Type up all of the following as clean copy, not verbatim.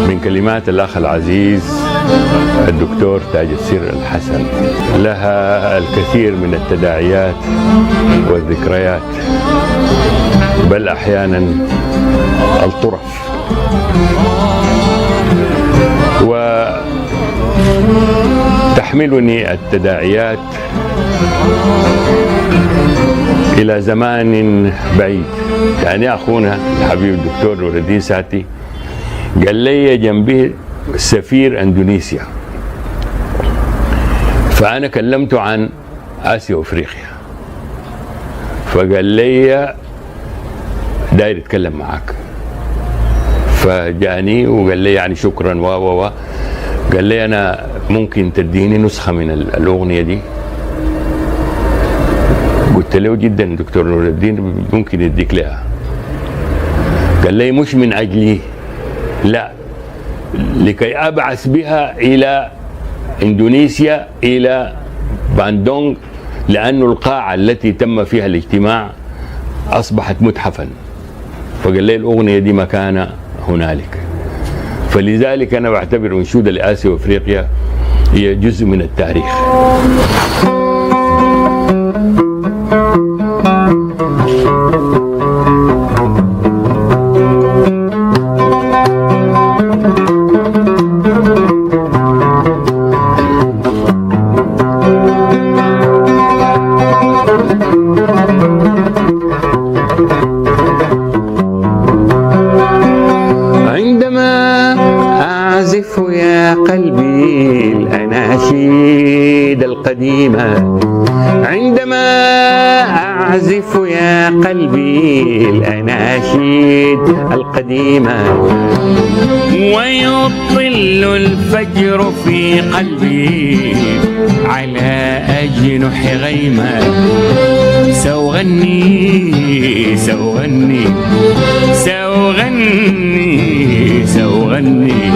من كلمات الأخ العزيز الدكتور تاج السر الحسن، لها الكثير من التداعيات والذكريات، بل أحيانا الطرف. وتحملني التداعيات إلى زمان بعيد. يعني أخونا الحبيب الدكتور نور الدين ساتي قال لي جنبه سفير اندونيسيا، فأنا كلمته عن آسيا وأفريقيا، فقال لي داير يتكلم معاك، فجاني وقال لي يعني شكرا قال لي أنا ممكن تديني نسخة من الأغنية دي؟ قلت له جدا دكتور نور الدين ممكن يديك لها. قال لي مش من أجلي، لا، لكي أبعث بها إلى إندونيسيا، إلى باندونغ، لأن القاعة التي تم فيها الاجتماع أصبحت متحفا، فقال لي الأغنية دي مكانها هنالك. فلذلك أنا بعتبر أنشودة لآسيا وأفريقيا هي جزء من التاريخ. يا قلبي الأناشيد القديمة، عندما أعزف يا قلبي الأناشيد القديمة، ويطل الفجر في قلبي على أجنح غيمة، سأغني سأغني سأغني سأغني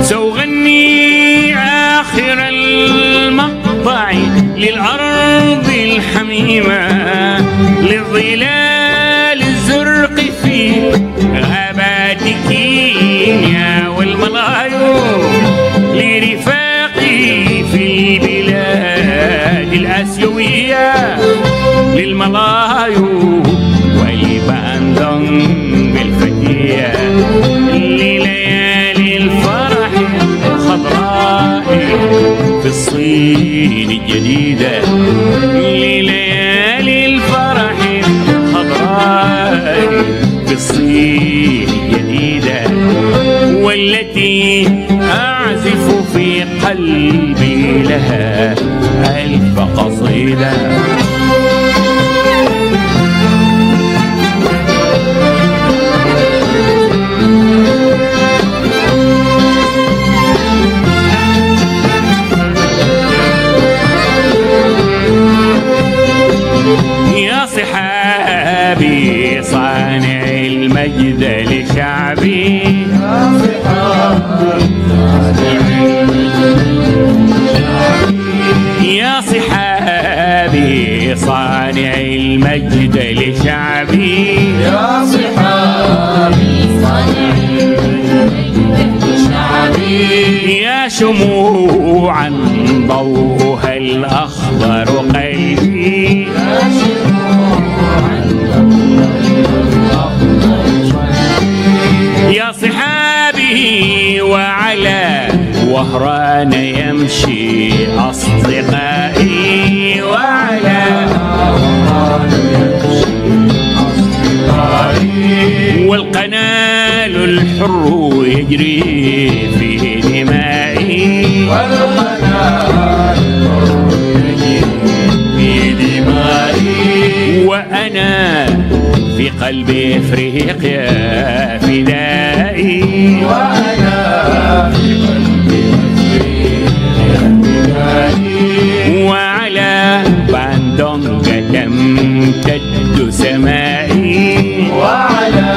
سأغني آخر المقطع للأرض الحميمة، للظلال الزرق في غابات كينيا والملايو، لرفاقي في البلاد الآسيوية، للملايو والباندونغ الفتية، لليالي الفرح الخضراء في الصين الجديدة، لليالي الفرح الخضراء في الصين الجديدة، والتي أعزف في قلبي لها ألف قصيدة. يا صحابي صانع المجد لشعبي، يا صحابي صانع المجد لشعبي، يا صحابي صانع المجد لشعبي، يا شموعا ضوءها الأخضر قلبي، يا شموعا ضوءها الأخضر قلبي، يا صحابي وعلى وهران يمشي أصدقائي، وعلى وهران يمشي أصدقائي، والقنال الحر يجري في دمائي، والقنال الحر يجري في دمائي، وأنا في قلب إفريقيا فدائي، وأنا في قلب إفريقيا فدائي، وعلى باندونغ تمتد سمائي، وعلى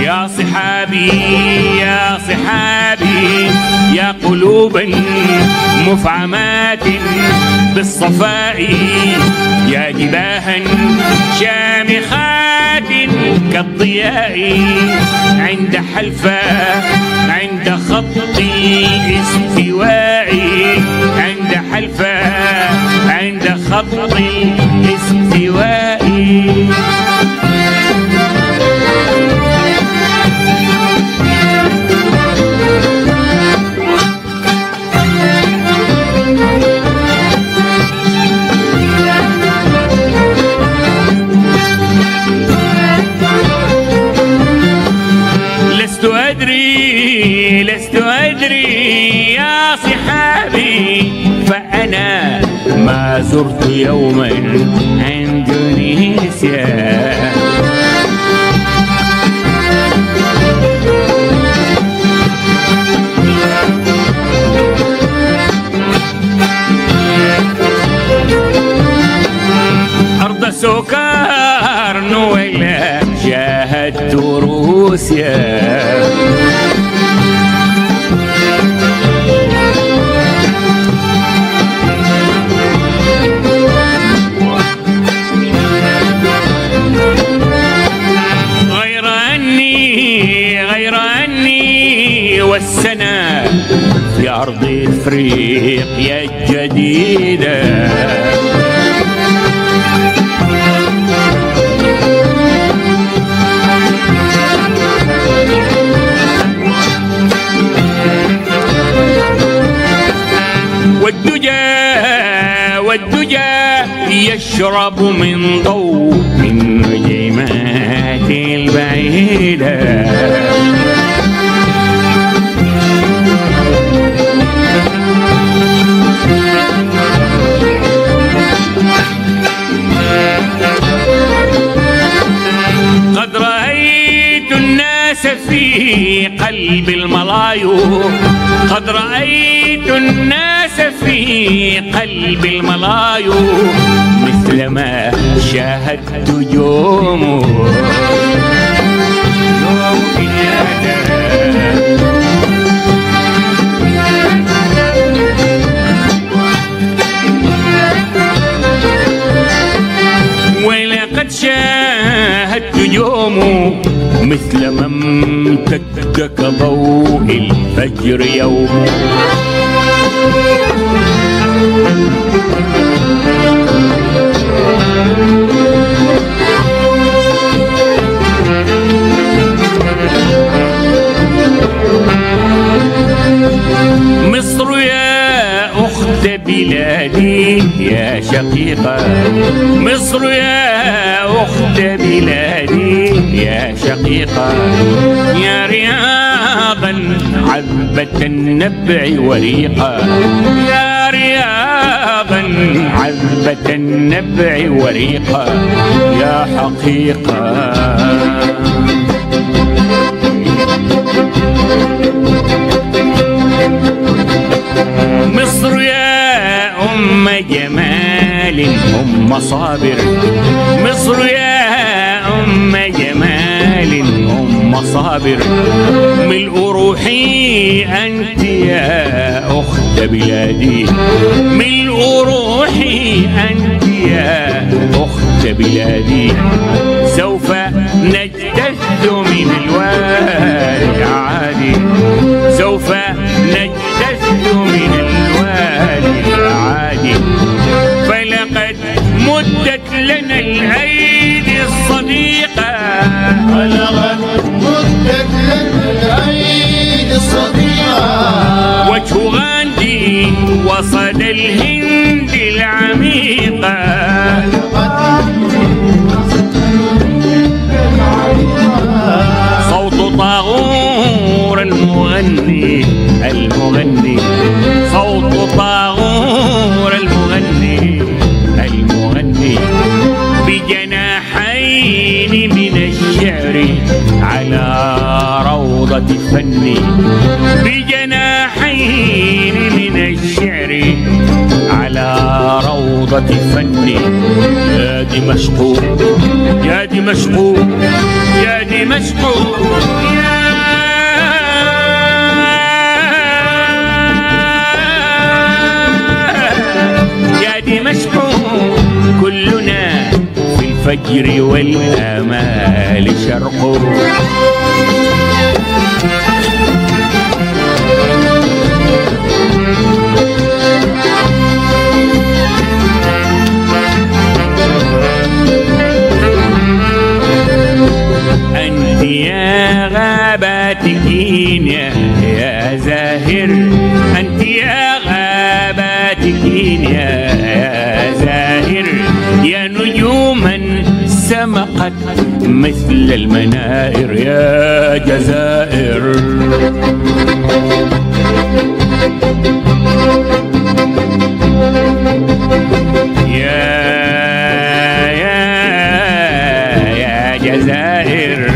يا صحابي يا صحابي يا قلوبا مفعمات بالصفاء، يا جباها شامخات كالضياء عند حلفة عند خط الاستواء عند حلفة عند خط الاستواء لست أدري يا صحابي فأنا ما زرت يوما أندونيسيا أرض سوكارن ولا شاهدت روسيا غير أني والسنة في أرض إفريقيا الجديدة والدجى يشرب من ضوء النجيمات البعيدة قد رأيت الناس في قلب الملايو قد رأيت الناس في قلب الملايو مثلما شاهدت جومه ولقد شاهدت يومه مثل ما امتد كضوء الفجر يوم مصر يا أخت بلادي يا شقيقة مصر يا أخت بلادي يا شقيقة يا رياضا عذبة النبع وريقة يا رياضا عذبة النبع وريقة يا حقيقة مصر يا أم جمال أم صابر مصر يا أم جمال أم صابر ملء روحي أنت يا أخت بلادي ملء روحي أنت يا أخت بلادي سوف نجتث من الوادي عادي سوف نجتث من الوادي العادي فلقد مدت لنا الأيدي الصديقة فلقد مدت لنا الأيدي الصديقة وجه غاندي وصل الهند العميقة صوت طاغور المغني صوت طاغور المغني بجناحين من الشعر على روضة فني بجناحين من الشعر على روضة فني يا دمشق يا دمشق يا دمشق يا دمشق كلنا في الفجر والآمال شرقه. أنت يا غابات كينيا يا زاهر، أنت يا غابات كينيا يا زاهر، يا نجوما سمقت مثل المنائر يا جزائر. يا جزائر،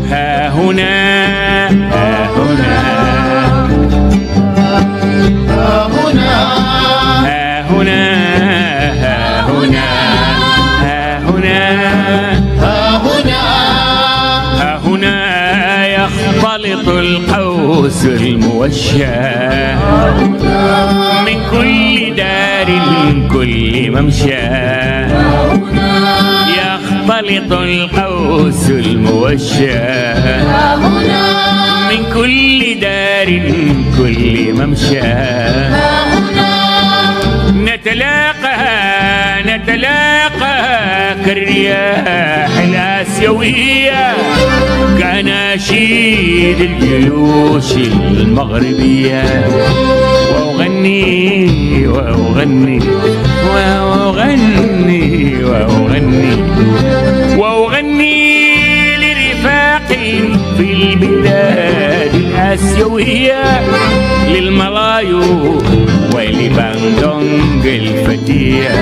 ها هنا ها هنا ها هنا ها هنا ها هنا ها هنا ها هنا ها هنا يختلط القوس الموشى من كل دار كل ممشى. يختلط القوس الموشى من كل دار كل ممشى. نتلاقى كالرياح الآسيوية كناشيد الجيوش المغربية. وأغني وأغني وأغني وأغني وأغني لرفاقي في البلاد الآسيوية، للملايو ولباندونج الفتية.